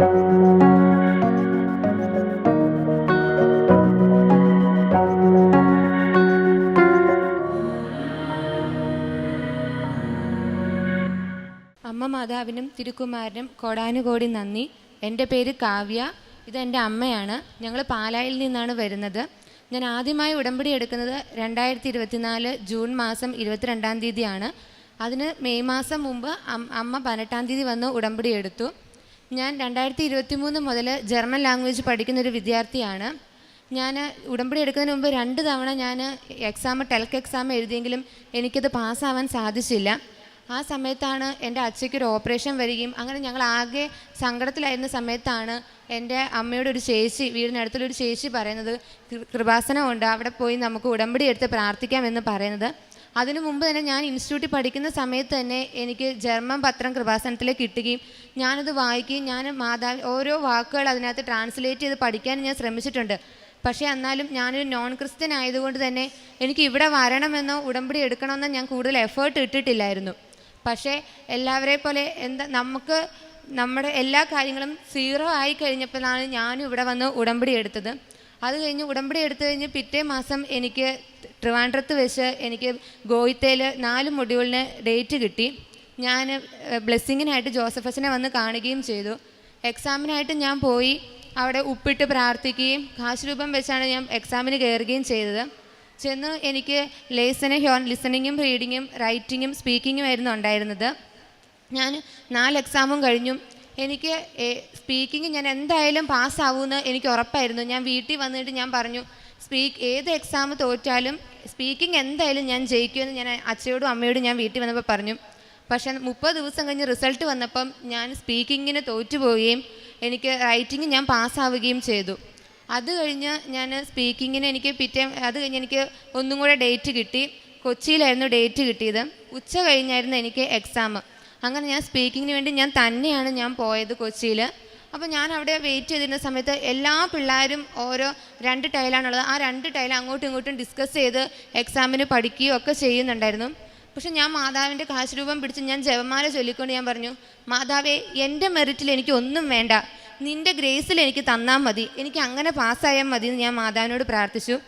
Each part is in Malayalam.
അമ്മ മാതാവിനും തിരുക്കുമാരനും കോടാനുകോടി നന്ദി. എൻ്റെ പേര് കാവ്യ, ഇതെൻ്റെ അമ്മയാണ്. ഞങ്ങൾ പാലായിൽ നിന്നാണ് വരുന്നത്. ഞാൻ ആദ്യമായി ഉടമ്പടി എടുക്കുന്നത് 2024 ജൂൺ മാസം 22-ാം തീയതിയാണ്. അതിന് മെയ് മാസം മുമ്പ് അമ്മ 18-ാം തീയതി വന്ന് ഉടമ്പടി എടുത്തു. ഞാൻ 2023 മുതൽ ജർമ്മൻ ലാംഗ്വേജ് പഠിക്കുന്നൊരു വിദ്യാർത്ഥിയാണ്. ഞാൻ ഉടമ്പടി എടുക്കുന്നതിന് മുമ്പ് 2 തവണ ഞാൻ ടെൽക്ക് എക്സാം എഴുതിയെങ്കിലും എനിക്കത് പാസ്സാവാൻ സാധിച്ചില്ല. ആ സമയത്താണ് എൻ്റെ അച്ഛയ്ക്കൊരു ഓപ്പറേഷൻ വരികയും അങ്ങനെ ഞങ്ങൾ ആകെ സങ്കടത്തിലായിരുന്ന സമയത്താണ് എൻ്റെ അമ്മയുടെ ഒരു ചേച്ചി, വീടിനടുത്തുള്ളൊരു ചേച്ചി പറയുന്നത്, കൃപാസനമുണ്ട്, അവിടെ പോയി നമുക്ക് ഉടമ്പടി എടുത്ത് പ്രാർത്ഥിക്കാമെന്ന് പറയുന്നത്. അതിനു മുമ്പ് തന്നെ ഞാൻ ഇൻസ്റ്റിറ്റ്യൂട്ടിൽ പഠിക്കുന്ന സമയത്ത് തന്നെ എനിക്ക് ജർമ്മൻ പത്രം കൃപാസനത്തിലേക്ക് കിട്ടുകയും ഞാനത് വായിക്കുകയും ഞാൻ ഓരോ വാക്കുകൾ അതിനകത്ത് ട്രാൻസ്ലേറ്റ് ചെയ്ത് പഠിക്കാൻ ഞാൻ ശ്രമിച്ചിട്ടുണ്ട്. പക്ഷേ എന്നാലും ഞാനൊരു നോൺ ക്രിസ്ത്യൻ ആയതുകൊണ്ട് തന്നെ എനിക്ക് ഇവിടെ വരണമെന്നോ ഉടമ്പടി എടുക്കണമെന്നോ ഞാൻ കൂടുതൽ എഫേർട്ട് ഇട്ടിട്ടില്ലായിരുന്നു. പക്ഷേ എല്ലാവരെ പോലെ നമുക്ക് നമ്മുടെ എല്ലാ കാര്യങ്ങളും 0 ആയി കഴിഞ്ഞപ്പോഴാണ് ഞാനും ഇവിടെ വന്ന് ഉടമ്പടി എടുത്തത്. അത് കഴിഞ്ഞ് ഉടമ്പടി എടുത്തു കഴിഞ്ഞ് പിറ്റേ മാസം എനിക്ക് ട്രിവാൻഡ്രത്ത് വെച്ച് എനിക്ക് ഗോയിത്തയിൽ 4 മൊഡ്യൂളിന് ഡേറ്റ് കിട്ടി. ഞാൻ ബ്ലെസ്സിങ്ങിനായിട്ട് ജോസഫസിനെ വന്ന് കാണുകയും ചെയ്തു. എക്സാമിനായിട്ട് ഞാൻ പോയി അവിടെ ഉപ്പിട്ട് പ്രാർത്ഥിക്കുകയും കാശ് രൂപം വെച്ചാണ് ഞാൻ എക്സാമിന് കയറുകയും ചെയ്തത്. ചെന്ന് എനിക്ക് ലിസണിങ്ങും റീഡിങ്ങും റൈറ്റിങ്ങും സ്പീക്കിങ്ങും ആയിരുന്നു ഉണ്ടായിരുന്നത്. ഞാൻ 4 എക്സാമും കഴിഞ്ഞു. എനിക്ക് സ്പീക്കിങ് ഞാൻ എന്തായാലും പാസ്സാവുമെന്ന് എനിക്ക് ഉറപ്പായിരുന്നു. ഞാൻ വീട്ടിൽ വന്നിട്ട് ഞാൻ പറഞ്ഞു, ഏത് എക്സാം തോറ്റാലും സ്പീക്കിംഗ് എന്തായാലും ഞാൻ ജയിക്കുമെന്ന് ഞാൻ അച്ഛയോടും അമ്മയോടും ഞാൻ വീട്ടിൽ വന്നപ്പോൾ പറഞ്ഞു. പക്ഷേ 30 ദിവസം കഴിഞ്ഞ് റിസൾട്ട് വന്നപ്പം ഞാൻ സ്പീക്കിങ്ങിന് തോറ്റുപോവുകയും എനിക്ക് റൈറ്റിംഗ് ഞാൻ പാസ്സാവുകയും ചെയ്തു. അത് കഴിഞ്ഞ് ഞാൻ സ്പീക്കിങ്ങിന് അത് കഴിഞ്ഞ് എനിക്ക് ഒന്നും കൂടെ ഡേറ്റ് കിട്ടി. കൊച്ചിയിലായിരുന്നു ഡേറ്റ് കിട്ടിയത്. ഉച്ച കഴിഞ്ഞായിരുന്നു എനിക്ക് എക്സാം. അങ്ങനെ ഞാൻ സ്പീക്കിങ്ങിന് വേണ്ടി ഞാൻ തന്നെയാണ് പോയത് കൊച്ചിയിൽ. അപ്പോൾ ഞാൻ അവിടെ വെയിറ്റ് ചെയ്തിരുന്ന സമയത്ത് എല്ലാ പിള്ളേരും ഓരോ 2 ടൈലാണുള്ളത്. ആ 2 ടൈൽ അങ്ങോട്ടും ഇങ്ങോട്ടും ഡിസ്കസ് ചെയ്ത് എക്സാമിന് പഠിക്കുകയോ ഒക്കെ ചെയ്യുന്നുണ്ടായിരുന്നു. പക്ഷെ ഞാൻ മാതാവിൻ്റെ കാശ് രൂപം പിടിച്ച് ഞാൻ ജപമാല ചൊല്ലിക്കൊണ്ട് ഞാൻ പറഞ്ഞു, മാതാവേ, എൻ്റെ മെറിറ്റിൽ എനിക്ക് ഒന്നും വേണ്ട, നിൻ്റെ ഗ്രേസിൽ എനിക്ക് തന്നാൽ മതി, എനിക്ക് അങ്ങനെ പാസ്സായാൽ മതി എന്ന് ഞാൻ മാതാവിനോട് പ്രാർത്ഥിച്ചു.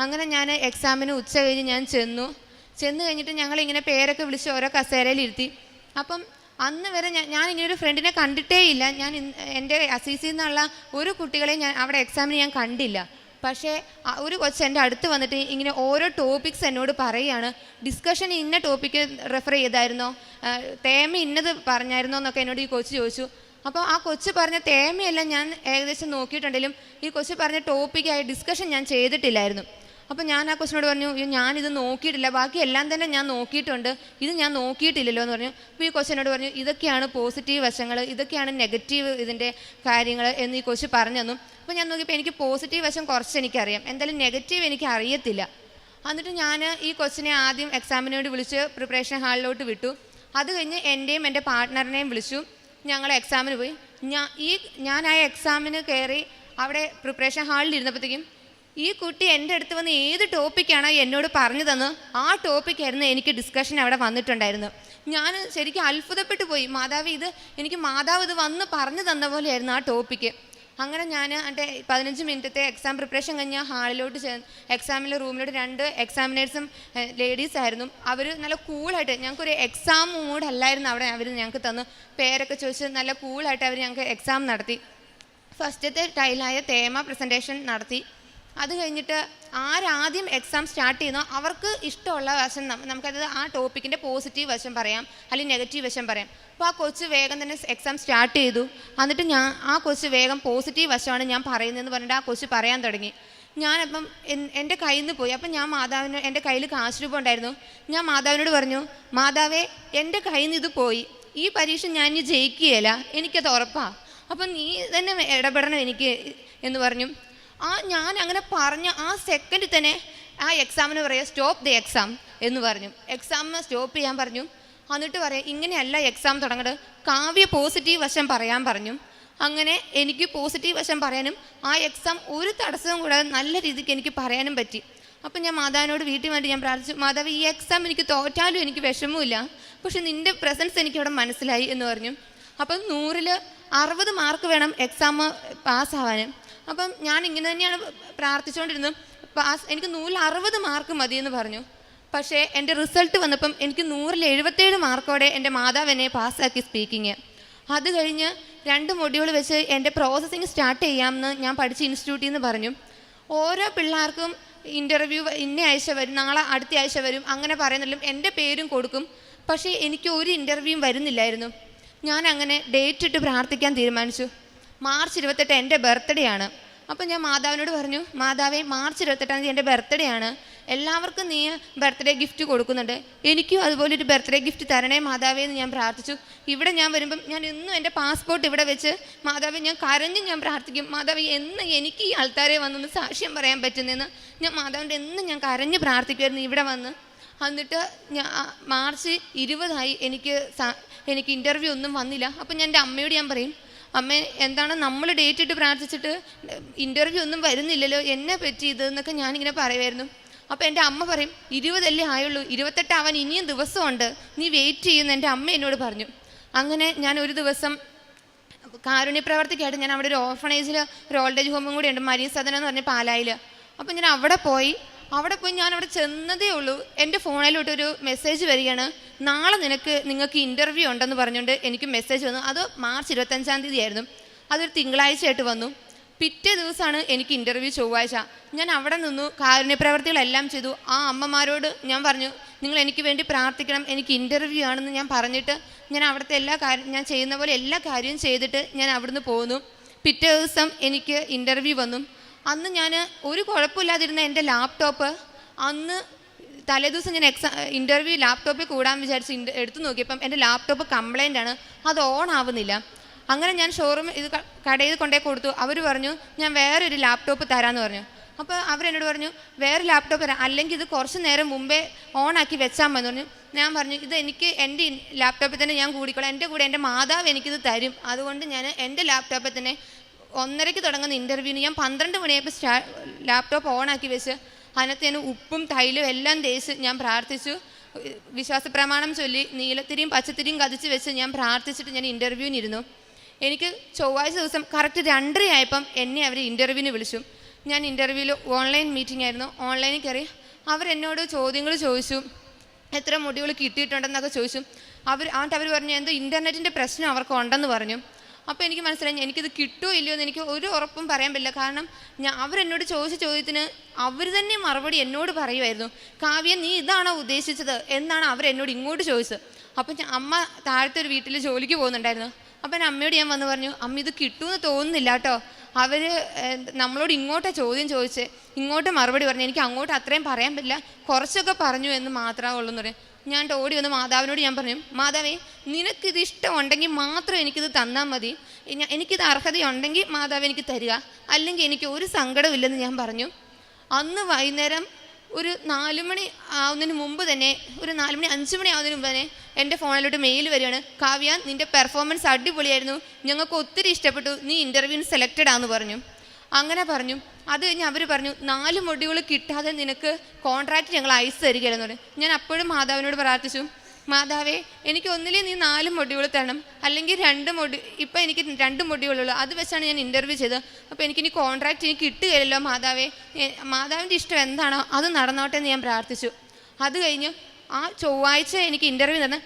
അങ്ങനെ ഞാൻ എക്സാമിന് ഉച്ച കഴിഞ്ഞ് ഞാൻ ചെന്ന് കഴിഞ്ഞിട്ട് ഞങ്ങളിങ്ങനെ പേരൊക്കെ വിളിച്ച് ഓരോ കസേരയിലിരുത്തി. അപ്പം അന്ന് വരെ ഞാൻ ഇങ്ങനൊരു ഫ്രണ്ടിനെ കണ്ടിട്ടേ ഇല്ല. ഞാൻ എൻ്റെ അസീസിൽ നിന്നുള്ള ഒരു കുട്ടികളെയും ഞാൻ അവിടെ എക്സാമിന് ഞാൻ കണ്ടില്ല. പക്ഷേ ഒരു കൊച്ച് എൻ്റെ അടുത്ത് വന്നിട്ട് ഇങ്ങനെ ഓരോ ടോപ്പിക്സ് എന്നോട് പറയുകയാണ്. ഡിസ്കഷൻ ഇന്ന ടോപ്പിക്ക് റെഫർ ചെയ്തായിരുന്നോ, തേമ ഇന്നത് പറഞ്ഞായിരുന്നോ എന്നൊക്കെ എന്നോട് ഈ കൊച്ച് ചോദിച്ചു. അപ്പോൾ ആ കൊച്ച് പറഞ്ഞ തേമയെല്ലാം ഞാൻ ഏകദേശം നോക്കിയിട്ടുണ്ടെങ്കിലും ഈ കൊച്ച് പറഞ്ഞ ടോപ്പിക്കായി ഡിസ്കഷൻ ഞാൻ ചെയ്തിട്ടില്ലായിരുന്നു. അപ്പോൾ ഞാൻ ആ കൊച്ചിനോട് പറഞ്ഞു, ഞാനിത് നോക്കിയിട്ടില്ല, ബാക്കി എല്ലാം തന്നെ ഞാൻ നോക്കിയിട്ടുണ്ട്, ഇത് ഞാൻ നോക്കിയിട്ടില്ലല്ലോ എന്ന് പറഞ്ഞു. അപ്പോൾ ഈ കൊച്ചിനോട് പറഞ്ഞു, ഇതൊക്കെയാണ് പോസിറ്റീവ് വശങ്ങൾ, ഇതൊക്കെയാണ് നെഗറ്റീവ് ഇതിൻ്റെ കാര്യങ്ങൾ എന്ന് ഈ കൊച്ച് പറഞ്ഞു തന്നു. അപ്പോൾ ഞാൻ നോക്കിയപ്പോൾ എനിക്ക് പോസിറ്റീവ് വശം കുറച്ച് എനിക്കറിയാം, എന്തായാലും നെഗറ്റീവ് എനിക്ക് അറിയത്തില്ല. എന്നിട്ട് ഞാൻ ഈ കൊച്ചിനെ ആദ്യം എക്സാമിന് വേണ്ടി വിളിച്ച് പ്രിപ്പറേഷൻ ഹാളിലോട്ട് വിട്ടു. അത് കഴിഞ്ഞ് എൻ്റെയും എൻ്റെ പാർട്ട്ണറിനെയും വിളിച്ചു. ഞങ്ങൾ എക്സാമിന് പോയി. ഞാൻ ആ എക്സാമിന് കയറി അവിടെ പ്രിപ്പറേഷൻ ഹാളിൽ ഇരുന്നപ്പോഴത്തേക്കും ഈ കുട്ടി എൻ്റെ അടുത്ത് വന്ന് ഏത് ടോപ്പിക്കാണോ എന്നോട് പറഞ്ഞു തന്നു, ആ ടോപ്പിക്കായിരുന്നു എനിക്ക് ഡിസ്കഷൻ അവിടെ വന്നിട്ടുണ്ടായിരുന്നു. ഞാൻ ശരിക്കും അത്ഭുതപ്പെട്ടു പോയി. മാതാവ് ഇത് വന്ന് പറഞ്ഞു തന്ന പോലെയായിരുന്നു ആ ടോപ്പിക്ക്. അങ്ങനെ ഞാൻ എൻ്റെ 15 മിനിറ്റത്തെ എക്സാം പ്രിപ്പറേഷൻ കഴിഞ്ഞ് ഹാളിലോട്ട് എക്സാമിൻ്റെ റൂമിലോട്ട് 2 എക്സാമിനേഴ്സും ലേഡീസ് ആയിരുന്നു. അവർ നല്ല കൂളായിട്ട്, ഞങ്ങൾക്കൊരു എക്സാം മൂഡല്ലായിരുന്നു അവിടെ അവർ ഞങ്ങൾക്ക് തന്നു. പേരൊക്കെ ചോദിച്ച് നല്ല കൂളായിട്ട് അവർ ഞങ്ങൾക്ക് എക്സാം നടത്തി. ഫസ്റ്റത്തെ ടൈലായ തേമ പ്രസൻറ്റേഷൻ നടത്തി. അത് കഴിഞ്ഞിട്ട് ആരാദ്യം എക്സാം സ്റ്റാർട്ട് ചെയ്യുന്നോ അവർക്ക് ഇഷ്ടമുള്ള വശം നമുക്കത് ആ ടോപ്പിക്കിൻ്റെ പോസിറ്റീവ് വശം പറയാം, അല്ലെങ്കിൽ നെഗറ്റീവ് വശം പറയാം. അപ്പോൾ ആ കൊച്ച് വേഗം തന്നെ എക്സാം സ്റ്റാർട്ട് ചെയ്തു. എന്നിട്ട് ആ കൊച്ച് വേഗം പോസിറ്റീവ് വശമാണ് ഞാൻ പറയുന്നതെന്ന് പറഞ്ഞിട്ട് ആ കൊച്ച് പറയാൻ തുടങ്ങി. ഞാനപ്പം എൻ്റെ കയ്യിൽ നിന്ന് പോയി. അപ്പം ഞാൻ എൻ്റെ കയ്യിൽ കാശ് രൂപ ഉണ്ടായിരുന്നു. ഞാൻ മാതാവിനോട് പറഞ്ഞു, മാതാവേ, എൻ്റെ കയ്യിൽ നിന്ന് ഇത് പോയി, ഈ പരീക്ഷ ഞാൻ ഇനി ജയിക്കുകയില്ല, എനിക്കത് ഉറപ്പാണ്, അപ്പം നീ തന്നെ ഇടപെടണം എനിക്ക് എന്ന് പറഞ്ഞു. ഞാൻ അങ്ങനെ പറഞ്ഞ ആ സെക്കൻഡിൽ തന്നെ ആ എക്സാമിന് പറയുക, സ്റ്റോപ്പ് ദി എക്സാം എന്ന് പറഞ്ഞു. എക്സാമിന് സ്റ്റോപ്പ് ചെയ്യാൻ പറഞ്ഞു. എന്നിട്ട് പറയാം, ഇങ്ങനെയല്ല എക്സാം തുടങ്ങേണ്ടത്, കാവ്യ പോസിറ്റീവ് വശം പറയാൻ പറഞ്ഞു. അങ്ങനെ എനിക്ക് പോസിറ്റീവ് വശം പറയാനും ആ എക്സാം ഒരു തടസ്സവും കൂടാതെ നല്ല രീതിക്ക് എനിക്ക് പറയാനും പറ്റി. അപ്പം ഞാൻ മാതാവിനോട് വീട്ടിൽ വേണ്ടി ഞാൻ പ്രാർത്ഥിച്ചു, മാതാവ്, ഈ എക്സാം എനിക്ക് തോറ്റാലും എനിക്ക് വിഷമമില്ല, പക്ഷെ നിൻ്റെ പ്രസൻസ് എനിക്കവിടെ മനസ്സിലായി എന്ന് പറഞ്ഞു. അപ്പം 100ൽ 60 മാർക്ക് വേണം എക്സാം പാസ്സാവാൻ. അപ്പം ഞാൻ ഇങ്ങനെ തന്നെയാണ് പ്രാർത്ഥിച്ചുകൊണ്ടിരുന്നത്. എനിക്ക് 160 മാർക്ക് മതിയെന്ന് പറഞ്ഞു. പക്ഷേ എൻ്റെ റിസൾട്ട് വന്നപ്പം എനിക്ക് 177 മാർക്കോടെ എൻ്റെ മാതാവ് എന്നെ പാസ്സാക്കി സ്പീക്കിങ്. അത് കഴിഞ്ഞ് 2 മൊഡ്യൂൾ വെച്ച് എൻ്റെ പ്രോസസ്സിങ് സ്റ്റാർട്ട് ചെയ്യാമെന്ന് ഞാൻ പഠിച്ച ഇൻസ്റ്റിറ്റ്യൂട്ടിൽ നിന്ന് പറഞ്ഞു. ഓരോ പിള്ളേർക്കും ഇൻ്റർവ്യൂ ഇന്ന ആഴ്ച വരും, നാളെ അടുത്ത ആഴ്ച വരും, അങ്ങനെ പറയുന്നതിലും എൻ്റെ പേരും കൊടുക്കും. പക്ഷേ എനിക്ക് ഒരു ഇൻ്റർവ്യൂവും വരുന്നില്ലായിരുന്നു. ഞാൻ അങ്ങനെ ഡേറ്റ് ഇട്ട് പ്രാർത്ഥിക്കാൻ തീരുമാനിച്ചു. മാർച്ച് 28 എൻ്റെ ബർത്ത്ഡേ ആണ്. അപ്പം ഞാൻ മാതാവിനോട് പറഞ്ഞു, മാതാവേ, മാർച്ച് 28 എൻ്റെ ബർത്ത്ഡേ ആണ്, എല്ലാവർക്കും നീ ബർത്ത്ഡേ ഗിഫ്റ്റ് കൊടുക്കുന്നുണ്ട്, എനിക്കും അതുപോലെ ഒരു ബർത്ത്ഡേ ഗിഫ്റ്റ് തരണേ മാതാവേ എന്ന് ഞാൻ പ്രാർത്ഥിച്ചു. ഇവിടെ ഞാൻ വരുമ്പം ഞാൻ എന്നും എൻ്റെ പാസ്പോർട്ട് ഇവിടെ വെച്ച് മാതാവേ ഞാൻ കരഞ്ഞ് ഞാൻ പ്രാർത്ഥിക്കും, മാതാവേ എന്ന് എനിക്ക് ഈ ആൾക്കാരെ വന്നൊന്ന് സാക്ഷ്യം പറയാൻ പറ്റുന്നതെന്ന് ഞാൻ മാതാവിൻ്റെ എന്നും ഞാൻ കരഞ്ഞ് പ്രാർത്ഥിക്കുമായിരുന്നു ഇവിടെ വന്ന്. എന്നിട്ട് മാർച്ച് 20 എനിക്ക് ഇൻ്റർവ്യൂ ഒന്നും വന്നില്ല. അപ്പം ഞാൻ എൻ്റെ അമ്മയോട് ഞാൻ പറയും, അമ്മ എന്താണ് നമ്മൾ ഡേറ്റ് ഇട്ട് പ്രാർത്ഥിച്ചിട്ട് ഇൻ്റർവ്യൂ ഒന്നും വരുന്നില്ലല്ലോ, എന്നെ പറ്റി ഇതെന്നൊക്കെ ഞാനിങ്ങനെ പറയുമായിരുന്നു. അപ്പോൾ എൻ്റെ അമ്മ പറയും, 20 ആയുള്ളൂ, 28 ആവാൻ ഇനിയും ദിവസമുണ്ട്, നീ വെയിറ്റ് ചെയ്യുമെന്ന് എൻ്റെ അമ്മ എന്നോട് പറഞ്ഞു. അങ്ങനെ ഞാൻ ഒരു ദിവസം കാരുണ്യ പ്രവർത്തിക്കായിട്ട് ഞാൻ അവിടെ ഒരു ഓർഫണേജിൽ ഒരു ഓൾഡേജ് ഹോമും കൂടി ഉണ്ട്, മരിയ സദനം എന്ന് പറഞ്ഞ പാലായിൽ. അപ്പം ഞാൻ അവിടെ പോയി ഞാൻ അവിടെ ചെന്നതേ ഉള്ളൂ, എൻ്റെ ഫോണിലോട്ടൊരു മെസ്സേജ് വരികയാണ്, നാളെ നിങ്ങൾക്ക് ഇൻ്റർവ്യൂ ഉണ്ടെന്ന് പറഞ്ഞുകൊണ്ട് എനിക്ക് മെസ്സേജ് വന്നു. അത് മാർച്ച് 25 ആയിരുന്നു. അതൊരു തിങ്കളാഴ്ചയായിട്ട് വന്നു. പിറ്റേ ദിവസമാണ് എനിക്ക് ഇൻ്റർവ്യൂ, ചൊവ്വാഴ്ച. ഞാൻ അവിടെ നിന്നു, കാരുണ്യ പ്രവർത്തികളെല്ലാം ചെയ്തു. ആ അമ്മമാരോട് ഞാൻ പറഞ്ഞു, നിങ്ങൾ എനിക്ക് വേണ്ടി പ്രാർത്ഥിക്കണം, എനിക്ക് ഇൻ്റർവ്യൂ ആണെന്ന് ഞാൻ പറഞ്ഞിട്ട് ഞാൻ അവിടുത്തെ ഞാൻ ചെയ്യുന്ന പോലെ എല്ലാ കാര്യവും ചെയ്തിട്ട് ഞാൻ അവിടുന്ന് പോന്നു. പിറ്റേ ദിവസം എനിക്ക് ഇൻ്റർവ്യൂ വന്നു. അന്ന് ഞാൻ ഒരു കുഴപ്പമില്ലാതിരുന്ന എൻ്റെ ലാപ്ടോപ്പ് അന്ന് തലേദിവസം ഞാൻ ഇൻ്റർവ്യൂ ലാപ്ടോപ്പിൽ കൂടാൻ വിചാരിച്ച് എടുത്തു നോക്കിയപ്പം എൻ്റെ ലാപ്ടോപ്പ് കംപ്ലൈൻ്റ് ആണ്, അത് ഓൺ ആവുന്നില്ല. അങ്ങനെ ഞാൻ കടയിൽ കൊണ്ടുപോയി കൊടുത്തു. അവർ പറഞ്ഞു, ഞാൻ വേറൊരു ലാപ്ടോപ്പ് തരാമെന്ന് പറഞ്ഞു. അപ്പോൾ അവരെന്നോട് പറഞ്ഞു, വേറെ ലാപ്ടോപ്പ് തരാം, അല്ലെങ്കിൽ ഇത് കുറച്ച് നേരം മുമ്പേ ഓണാക്കി വെച്ചാൽ മതി പറഞ്ഞു. ഞാൻ പറഞ്ഞു, ഇത് എനിക്ക് എൻ്റെ ലാപ്ടോപ്പിൽ തന്നെ ഞാൻ കൂടിക്കോളാം, എൻ്റെ കൂടെ എൻ്റെ മാതാവ് എനിക്കിത് തരും, അതുകൊണ്ട് ഞാൻ എൻ്റെ ലാപ്ടോപ്പിൽ തന്നെ 1:30 തുടങ്ങുന്ന ഇൻ്റർവ്യൂവിന് ഞാൻ 12 മണിയായപ്പോൾ ലാപ്ടോപ്പ് ഓണാക്കി വെച്ച് അതിനകത്ത് ഞാൻ ഉപ്പും തൈലും എല്ലാം തേച്ച് ഞാൻ പ്രാർത്ഥിച്ചു. വിശ്വാസ പ്രമാണം ചൊല്ലി നീലത്തിരിയും പച്ചത്തിരിയും കതിച്ച് വെച്ച് ഞാൻ പ്രാർത്ഥിച്ചിട്ട് ഞാൻ ഇൻ്റർവ്യൂവിനിരുന്നു. എനിക്ക് ചൊവ്വാഴ്ച ദിവസം കറക്റ്റ് 2:30 ആയപ്പം എന്നെ അവർ ഇൻ്റർവ്യൂവിന് വിളിച്ചു. ഞാൻ ഇൻ്റർവ്യൂവിൽ ഓൺലൈൻ മീറ്റിംഗ് ആയിരുന്നു. ഓൺലൈനിൽ കയറി അവരെന്നോട് ചോദ്യങ്ങൾ ചോദിച്ചു, എത്ര മൊഡ്യൂൾ കിട്ടിയിട്ടുണ്ടെന്നൊക്കെ ചോദിച്ചു. അവർ പറഞ്ഞു, എന്തോ ഇൻ്റർനെറ്റിൻ്റെ പ്രശ്നം അവർക്ക് ഉണ്ടെന്ന് പറഞ്ഞു. അപ്പോൾ എനിക്ക് മനസ്സിലായി, എനിക്കിത് കിട്ടുമോ ഇല്ലയോ എന്ന് എനിക്ക് ഒരു ഉറപ്പും പറയാൻ പറ്റില്ല. കാരണം അവരെന്നോട് ചോദിച്ച ചോദ്യത്തിന് അവർ തന്നെ മറുപടി എന്നോട് പറയുമായിരുന്നു. കാവ്യ, നീ ഇതാണോ ഉദ്ദേശിച്ചത് എന്നാണ് അവരെന്നോട് ഇങ്ങോട്ട് ചോദിച്ചത്. അപ്പം അമ്മ താഴത്തെ ഒരു വീട്ടിൽ ജോലിക്ക് പോകുന്നുണ്ടായിരുന്നു. അപ്പം എൻ്റെ അമ്മയോട് ഞാൻ വന്ന് പറഞ്ഞു, അമ്മ ഇത് കിട്ടുമെന്ന് തോന്നുന്നില്ല കേട്ടോ, അവർ നമ്മളോട് ഇങ്ങോട്ടാണ് ചോദ്യം ചോദിച്ച് ഇങ്ങോട്ട് മറുപടി പറഞ്ഞു, എനിക്ക് അങ്ങോട്ട് അത്രയും പറയാൻ പറ്റില്ല, കുറച്ചൊക്കെ പറഞ്ഞു എന്ന് മാത്രമേ ഉള്ളൂ എന്ന് പറയും. ഞാൻ ഓടി വന്ന് മാതാവിനോട് ഞാൻ പറഞ്ഞു, മാതാവേ, നിനക്കിത് ഇഷ്ടമുണ്ടെങ്കിൽ മാത്രം എനിക്കിത് തന്നാൽ മതി, എനിക്കിത് അർഹതയുണ്ടെങ്കിൽ മാതാവ് എനിക്ക് തരിക, അല്ലെങ്കിൽ എനിക്ക് ഒരു സങ്കടമില്ലെന്ന് ഞാൻ പറഞ്ഞു. അന്ന് വൈകുന്നേരം ഒരു 4 മണി ആവുന്നതിന് മുമ്പ് തന്നെ, ഒരു 4 മണി 5 മണി ആവുന്നതിന് മുമ്പ് തന്നെ എൻ്റെ ഫോണിലോട്ട് മെയിൽ വരികയാണ്, കാവ്യ, നിൻ്റെ പെർഫോമൻസ് അടിപൊളിയായിരുന്നു, ഞങ്ങൾക്ക് ഒത്തിരി ഇഷ്ടപ്പെട്ടു, നീ ഇൻ്റർവ്യൂവിന് സെലക്റ്റഡ് ആണെന്ന് പറഞ്ഞു. അങ്ങനെ പറഞ്ഞു. അത് കഴിഞ്ഞ് അവർ പറഞ്ഞു, 4 മൊഡ്യൂൾ കിട്ടാതെ നിനക്ക് കോൺട്രാക്റ്റ് ഞങ്ങൾ അയച്ചു തരികയാണെന്ന് പറഞ്ഞു. ഞാൻ അപ്പോഴും മാതാവിനോട് പ്രാർത്ഥിച്ചു, മാതാവേ, എനിക്ക് ഒന്നിലേ നീ 4 മൊഡ്യൂൾ തരണം, അല്ലെങ്കിൽ 2 ഇപ്പം എനിക്ക് 2 മൊഡ്യൂളുള്ളൂ, അത് വെച്ചാണ് ഞാൻ ഇൻ്റർവ്യൂ ചെയ്തത്. അപ്പോൾ എനിക്കിനി കോൺട്രാക്റ്റ് എനിക്ക് കിട്ടുകയില്ലല്ലോ മാതാവേ, മാതാവിൻ്റെ ഇഷ്ടം എന്താണോ അത് നടന്നോട്ടെ എന്ന് ഞാൻ പ്രാർത്ഥിച്ചു. അത് കഴിഞ്ഞ് ആ ചൊവ്വാഴ്ച എനിക്ക് ഇൻ്റർവ്യൂ തന്ന്,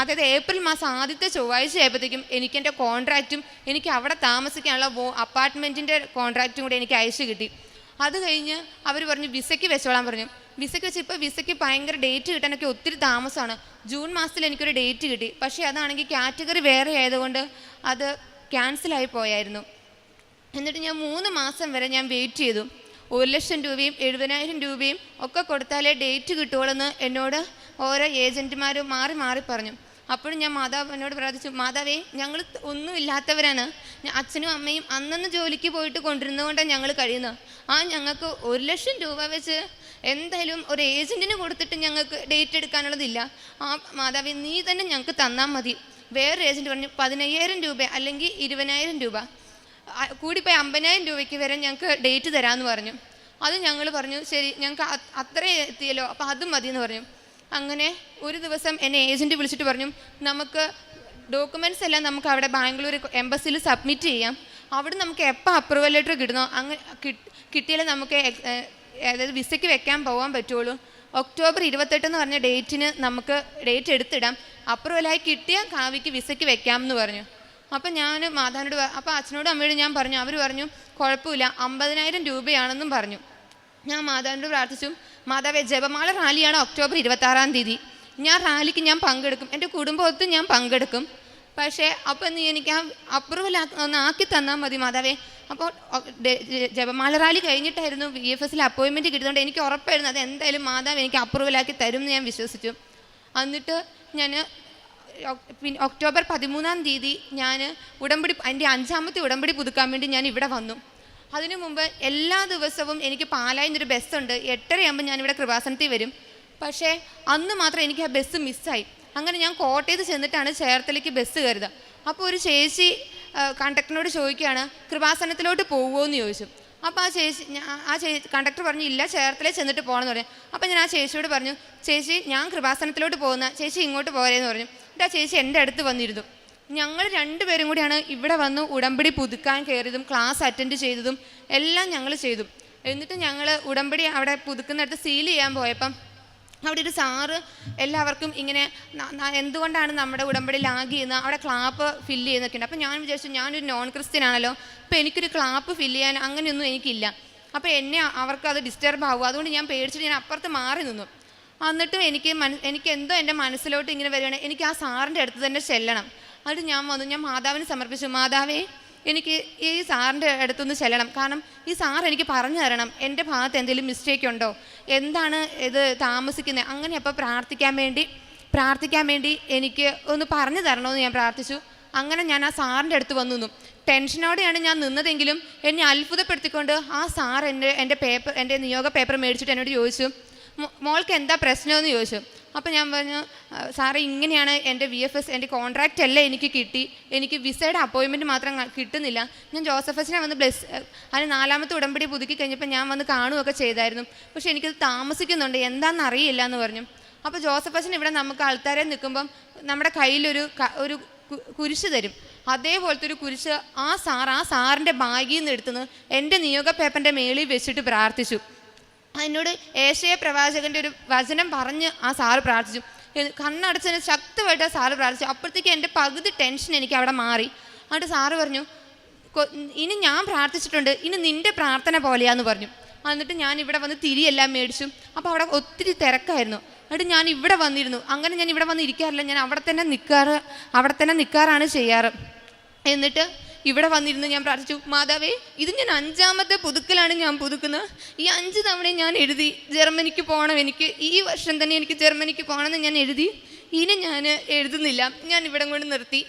അതായത് ഏപ്രിൽ മാസം ആദ്യത്തെ ചൊവ്വാഴ്ച ആയപ്പോഴത്തേക്കും എനിക്ക് എൻ്റെ കോൺട്രാക്റ്റും എനിക്ക് അവിടെ താമസിക്കാനുള്ള അപ്പാർട്ട്മെൻറ്റിൻ്റെ കോൺട്രാക്റ്റും കൂടി എനിക്ക് അയച്ചു കിട്ടി. അത് കഴിഞ്ഞ് അവർ പറഞ്ഞു, വിസയ്ക്ക് വെച്ചോളാൻ പറഞ്ഞു. വിസയ്ക്ക് വെച്ച് ഇപ്പോൾ വിസയ്ക്ക് ഭയങ്കര ഡേറ്റ് കിട്ടാനൊക്കെ ഒത്തിരി താമസമാണ്. ജൂൺ മാസത്തിൽ എനിക്കൊരു ഡേറ്റ് കിട്ടി, പക്ഷേ അതാണെങ്കിൽ കാറ്റഗറി വേറെ ആയതുകൊണ്ട് അത് ക്യാൻസലായി പോയായിരുന്നു. എന്നിട്ട് ഞാൻ 3 മാസം വരെ ഞാൻ വെയിറ്റ് ചെയ്തു. 1,00,000 രൂപയും 70,000 രൂപയും ഒക്കെ കൊടുത്താലേ ഡേറ്റ് കിട്ടുകയുള്ളെന്ന് എന്നോട് ഓരോ ഏജൻറ്റുമാർ മാറി മാറി പറഞ്ഞു. അപ്പോഴും ഞാൻ മാതാവിനോട് പ്രാർത്ഥിച്ചു, മാതാവേ, ഞങ്ങൾ ഒന്നുമില്ലാത്തവരാണ്, അച്ഛനും അമ്മയും അന്നന്ന് ജോലിക്ക് പോയിട്ട് കൊണ്ടിരുന്നതുകൊണ്ടാണ് ഞങ്ങൾ കഴിയുന്നത്. ഞങ്ങൾക്ക് 1,00,000 രൂപ വെച്ച് എന്തായാലും ഒരു ഏജൻറ്റിന് കൊടുത്തിട്ട് ഞങ്ങൾക്ക് ഡേറ്റ് എടുക്കാനുള്ളതില്ല. മാതാവേ, നീ തന്നെ ഞങ്ങൾക്ക് തന്നാൽ മതി. വേറൊരു ഏജൻറ്റ് പറഞ്ഞു, 15,000 രൂപ അല്ലെങ്കിൽ 20,000 രൂപ, കൂടിപ്പോയി 50,000 രൂപയ്ക്ക് വരെ ഞങ്ങൾക്ക് ഡേറ്റ് തരാമെന്ന് പറഞ്ഞു. അത് ഞങ്ങൾ പറഞ്ഞു, ശരി, ഞങ്ങൾക്ക് അത്രയും എത്തിയല്ലോ, അപ്പോൾ അതും മതി എന്ന് പറഞ്ഞു. അങ്ങനെ ഒരു ദിവസം എന്നെ ഏജൻറ്റ് വിളിച്ചിട്ട് പറഞ്ഞു, നമുക്ക് ഡോക്യുമെൻറ്റ്സ് എല്ലാം നമുക്ക് അവിടെ ബാംഗ്ലൂർ എംബസിയിൽ സബ്മിറ്റ് ചെയ്യാം. അവിടെ നമുക്ക് എപ്പോൾ അപ്രൂവൽ ലെറ്റർ കിട്ടുന്നോ അങ്ങനെ കിട്ടിയാലേ നമുക്ക് അതായത് വിസയ്ക്ക് വെക്കാൻ പോകാൻ പറ്റുള്ളൂ. ഒക്ടോബർ 28 എന്ന് പറഞ്ഞ ഡേറ്റിന് നമുക്ക് ഡേറ്റ് എടുത്തിടാം. അപ്രൂവലായി കിട്ടിയ കാവ്യയ്ക്ക് വിസയ്ക്ക് വെക്കാം എന്ന് പറഞ്ഞു. അപ്പം ഞാൻ മാതാവിനോട് അപ്പോൾ അച്ഛനോടും അമ്മയോടും ഞാൻ പറഞ്ഞു. അവർ പറഞ്ഞു കുഴപ്പമില്ല, 50,000 രൂപയാണെന്നും പറഞ്ഞു. ഞാൻ മാതാവിനോട് പ്രാർത്ഥിച്ചു, മാതാവേ ജപമാല റാലിയാണ് ഒക്ടോബർ 26 തീയതി. ഞാൻ റാലിക്ക് ഞാൻ പങ്കെടുക്കും, എൻ്റെ കുടുംബത്തിൽ ഞാൻ പങ്കെടുക്കും. പക്ഷേ അപ്പം നീ എനിക്ക് ആ അപ്രൂവൽ ഒന്ന് ആക്കി തന്നാൽ മതി മാതാവേ. അപ്പോൾ ജപമാല റാലി കഴിഞ്ഞിട്ടായിരുന്നു VFSൽ അപ്പോയിൻമെൻറ്റ് കിട്ടുന്നതുകൊണ്ട് എനിക്ക് ഉറപ്പായിരുന്നു അത് എന്തായാലും മാതാവ് എനിക്ക് അപ്രൂവലാക്കി തരും എന്ന് ഞാൻ വിശ്വസിച്ചു. എന്നിട്ട് ഞാൻ ഒക്ടോബർ 13 തീയതി ഞാൻ ഉടമ്പടി എൻ്റെ 5ാമത്തെ ഉടമ്പടി പുതുക്കാൻ വേണ്ടി ഞാൻ ഇവിടെ വന്നു. അതിനു മുമ്പ് എല്ലാ ദിവസവും എനിക്ക് പാലായിൽ നിന്നൊരു ബസ്സുണ്ട്. 8:30 ഞാനിവിടെ കൃപാസനത്തിൽ വരും. പക്ഷേ അന്ന് മാത്രം എനിക്ക് ആ ബസ് മിസ്സായി. അങ്ങനെ ഞാൻ കോട്ടയത്ത് ചെന്നിട്ടാണ് ചേർത്തലയ്ക്ക് ബസ് കയറുക. അപ്പോൾ ഒരു ചേച്ചി കണ്ടക്ടറിനോട് ചോദിക്കുകയാണ്, കൃപാസനത്തിലോട്ട് പോകുമോ എന്ന് ചോദിച്ചു. അപ്പോൾ ആ കണ്ടക്ടർ പറഞ്ഞു ഇല്ല, ചേർത്തലയിൽ ചെന്നിട്ട് പോകണമെന്ന് പറഞ്ഞു. അപ്പോൾ ഞാൻ ആ ചേച്ചിയോട് പറഞ്ഞു, ചേച്ചി ഞാൻ കൃപാസനത്തിലോട്ട് പോകുന്ന, ചേച്ചി ഇങ്ങോട്ട് പോരെന്ന് പറഞ്ഞു. എന്നിട്ട് ആ ചേച്ചി എൻ്റെ അടുത്ത് വന്നിരുന്നു. ഞങ്ങൾ 2 പേരും കൂടിയാണ് ഇവിടെ വന്ന് ഉടമ്പടി പുതുക്കാൻ കയറിയതും ക്ലാസ് അറ്റൻഡ് ചെയ്തതും എല്ലാം ഞങ്ങൾ ചെയ്തു. എന്നിട്ട് ഞങ്ങൾ ഉടമ്പടി അവിടെ പുതുക്കുന്നിടത്ത് സീൽ ചെയ്യാൻ പോയപ്പം അവിടെ ഒരു സാറ് എല്ലാവർക്കും ഇങ്ങനെ എന്തുകൊണ്ടാണ് നമ്മുടെ ഉടമ്പടി ലാഗ് ചെയ്യുന്നത്, അവിടെ ക്ലാപ്പ് ഫില്ല് ചെയ്യുന്നൊക്കെ ഉണ്ട്. അപ്പോൾ ഞാൻ വിചാരിച്ചു ഞാനൊരു നോൺ ക്രിസ്ത്യൻ ആണല്ലോ, അപ്പോൾ എനിക്കൊരു ക്ലാപ്പ് ഫില്ല് ചെയ്യാൻ അങ്ങനെയൊന്നും എനിക്കില്ല. അപ്പോൾ അവർക്ക് അത് ഡിസ്റ്റർബ് ആവും. അതുകൊണ്ട് ഞാൻ പേടിച്ചിട്ട് ഞാൻ അപ്പുറത്ത് മാറി നിന്നു. എന്നിട്ട് എനിക്ക് എന്തോ എൻ്റെ മനസ്സിലോട്ട് ഇങ്ങനെ വരികയാണ്, എനിക്ക് ആ സാറിൻ്റെ അടുത്ത് തന്നെ ചെല്ലണം. എന്നിട്ട് ഞാൻ വന്നു, ഞാൻ മാതാവിന് സമർപ്പിച്ചു, മാതാവേ എനിക്ക് ഈ സാറിൻ്റെ അടുത്തൊന്ന് ചെല്ലണം. കാരണം ഈ സാർ എനിക്ക് പറഞ്ഞു തരണം എൻ്റെ ഭാഗത്ത് എന്തെങ്കിലും മിസ്റ്റേക്ക് ഉണ്ടോ, എന്താണ് ഇത് താമസിക്കുന്നത്, അങ്ങനെ അപ്പോൾ പ്രാർത്ഥിക്കാൻ വേണ്ടി എനിക്ക് ഒന്ന് പറഞ്ഞു തരണമെന്ന് ഞാൻ പ്രാർത്ഥിച്ചു. അങ്ങനെ ഞാൻ ആ സാറിൻ്റെ അടുത്ത് വന്നു നിന്നു. ടെൻഷനോടെയാണ് ഞാൻ നിന്നതെങ്കിലും എന്നെ അത്ഭുതപ്പെടുത്തിക്കൊണ്ട് ആ സാർ എൻ്റെ നിയോഗ പേപ്പർ മേടിച്ചിട്ട് എന്നോട് ചോദിച്ചു, മോൾക്ക് എന്താ പ്രശ്നമെന്ന് ചോദിച്ചു. അപ്പോൾ ഞാൻ പറഞ്ഞു, സാറേ ഇങ്ങനെയാണ് എൻ്റെ VFS എൻ്റെ കോൺട്രാക്റ്റ് അല്ല എനിക്ക് കിട്ടി, എനിക്ക് വിസയുടെ അപ്പോയിൻമെൻറ്റ് മാത്രം കിട്ടുന്നില്ല. ഞാൻ ജോസഫസിനെ വന്ന് അതിന് 4ാമത്തെ ഉടമ്പടി പുതുക്കി കഴിഞ്ഞപ്പോൾ ഞാൻ വന്ന് കാണുകയൊക്കെ ചെയ്തായിരുന്നു. പക്ഷേ എനിക്കത് താമസിക്കുന്നുണ്ട്, എന്താണെന്ന് അറിയില്ല എന്ന് പറഞ്ഞു. അപ്പോൾ ജോസഫസിന് ഇവിടെ നമുക്ക് ആൾക്കാരെ നിൽക്കുമ്പം നമ്മുടെ കയ്യിലൊരു കുരിശ് തരും. അതേപോലത്തെ ഒരു കുരിശ് ആ സാറിൻ്റെ ബാഗിൽ നിന്ന് എടുത്തുനിന്ന് എൻ്റെ നിയോഗ പേപ്പറിൻ്റെ മേളിൽ വെച്ചിട്ട് പ്രാർത്ഥിച്ചു. എന്നോട് ഏശയ പ്രവാചകൻ്റെ ഒരു വചനം പറഞ്ഞ് ആ സാറ് പ്രാർത്ഥിച്ചു. കണ്ണടച്ചതിന് ശക്തമായിട്ട് ആ സാറ് പ്രാർത്ഥിച്ചു. അപ്പോഴത്തേക്ക് എൻ്റെ പകുതി ടെൻഷൻ എനിക്ക് അവിടെ മാറി. എന്നിട്ട് സാറ് പറഞ്ഞു, ഇനി ഞാൻ പ്രാർത്ഥിച്ചിട്ടുണ്ട്, ഇനി നിൻ്റെ പ്രാർത്ഥന പോലെയാന്ന് പറഞ്ഞു. എന്നിട്ട് ഞാൻ ഇവിടെ വന്ന് തിരിയെല്ലാം മേടിച്ചു. അപ്പോൾ അവിടെ ഒത്തിരി തിരക്കായിരുന്നു. എന്നിട്ട് ഞാൻ ഇവിടെ വന്നിരുന്നു. അങ്ങനെ ഞാൻ ഇവിടെ വന്ന് ഇരിക്കാറില്ല, ഞാൻ അവിടെ തന്നെ നിൽക്കാറാണ് ചെയ്യാറ്. എന്നിട്ട് ഇവിടെ വന്നിരുന്ന് ഞാൻ പ്രാർത്ഥിച്ചു, മാതാവേ ഇത് ഞാൻ 5ാമത്തെ പുതുക്കലാണ് ഞാൻ പുതുക്കുന്നത്. ഈ 5 തവണ ഞാൻ എഴുതി ജർമ്മനിക്ക് പോകണം, എനിക്ക് ഈ വർഷം തന്നെ എനിക്ക് ജർമ്മനിക്ക് പോകണമെന്ന് ഞാൻ എഴുതി. ഇനി ഞാൻ എഴുതുന്നില്ല, ഞാൻ ഇവിടെ കൊണ്ട് നിർത്തി.